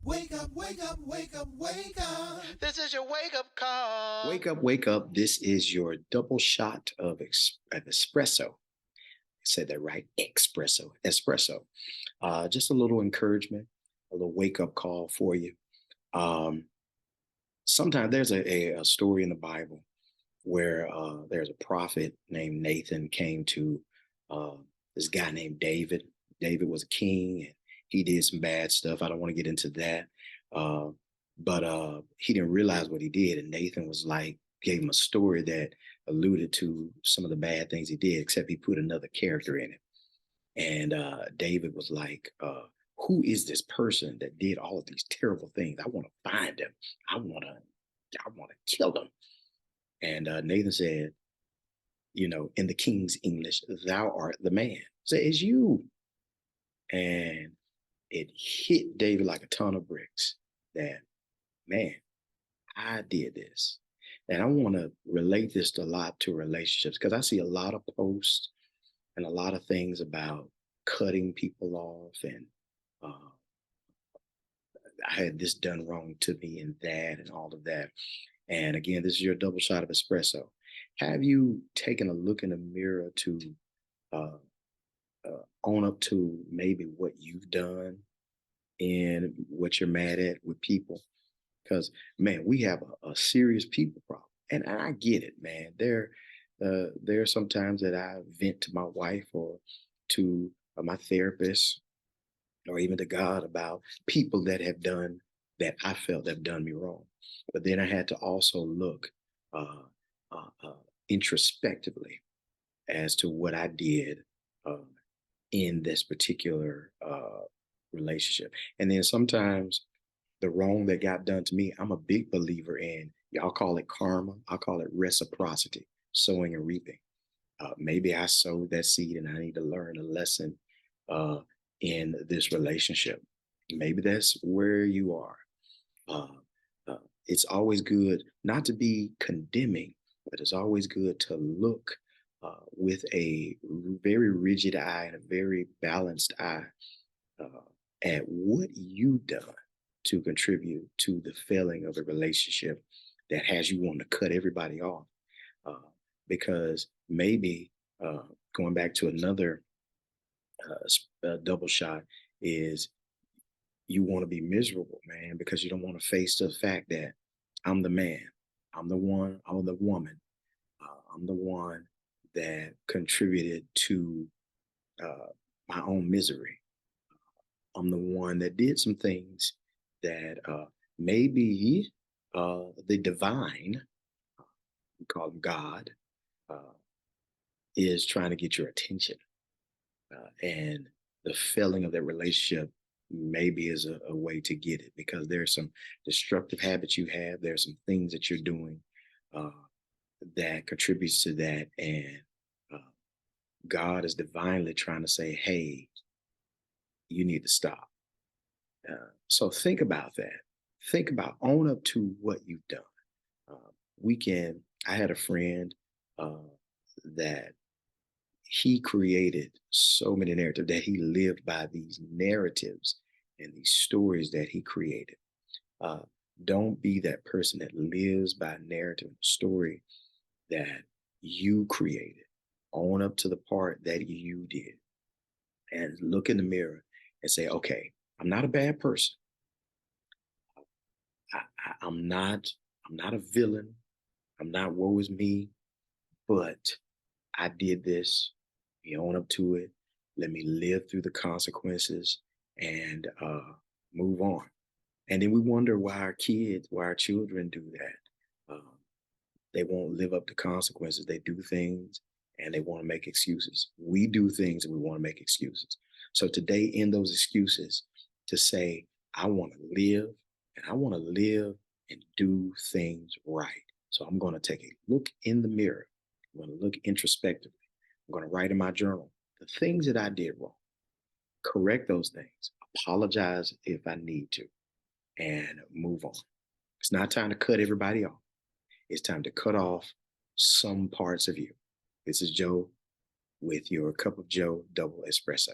Wake up, wake up, wake up, wake up. This is your wake up call. Wake up, wake up. This is your double shot of espresso. I said that right. Espresso. Just a little encouragement, a little wake up call for you. Um, Sometimes there's a story in the Bible where there's a prophet named Nathan came to uh, this guy named David. David was a king and he did some bad stuff. I don't want to get into that. Uh, but he didn't realize what he did. And Nathan was like, gave him a story that alluded to some of the bad things he did, except he put another character in it. And David was like, who is this person that did all of these terrible things? I want to find him. I want to kill him. And Nathan said, in the king's English, thou art the man. So it's you. And it hit David like a ton of bricks that, man, I did this. And I want to relate this a lot to relationships because I see a lot of posts and a lot of things about cutting people off and uh, I had this done wrong to me and that and all of that. And again, this is your double shot of espresso. Have you taken a look in the mirror to uh, own up to maybe what you've done and what you're mad at with people? Because man, we have a serious people problem, and I get it, man. There are some times that I vent to my wife or to my therapist or even to God about people that have done that I felt have done me wrong. But then I had to also look uh, introspectively as to what I did uh, in this particular relationship. And then sometimes the wrong that got done to me, I'm a big believer in, y'all call it karma, I call it reciprocity, sowing and reaping. Maybe I sowed that seed and I need to learn a lesson uh, in this relationship. Maybe that's where you are. Uh, it's always good not to be condemning, but it's always good to look with a very rigid eye and a very balanced eye uh, at what you've done to contribute to the failing of a relationship that has you want to cut everybody off. Uh, because maybe going back to another double shot is you want to be miserable, man, because you don't want to face the fact that I'm the man, I'm the one, I'm the woman, I'm the one that contributed to uh, my own misery. I'm the one that did some things that maybe the divine, we call him God, uh, is trying to get your attention. And the failing of that relationship maybe is a way to get it because there's some destructive habits you have. There's some things that you're doing uh, that contributes to that. And uh, God is divinely trying to say, hey, you need to stop. So think about that. Think about own up to what you've done. I had a friend that he created so many narratives that he lived by these narratives and these stories that he created. Uh, don't be that person that lives by narrative and story that you created. Own up to the part that you did and look in the mirror and say, okay, I'm not a bad person. I'm not a villain. I'm not woe is me, but I did this. You own up to it. Let me live through the consequences and move on. And then we wonder why our children do that. They won't live up to consequences. They do things and they want to make excuses. We do things and we want to make excuses. So today, in those excuses, to say, I want to live and I want to live and do things right. So I'm going to take a look in the mirror. I'm going to look introspectively. I'm going to write in my journal the things that I did wrong, correct those things, apologize if I need to, and move on. It's not time to cut everybody off. It's time to cut off some parts of you. This is Joe with your cup of Joe double espresso.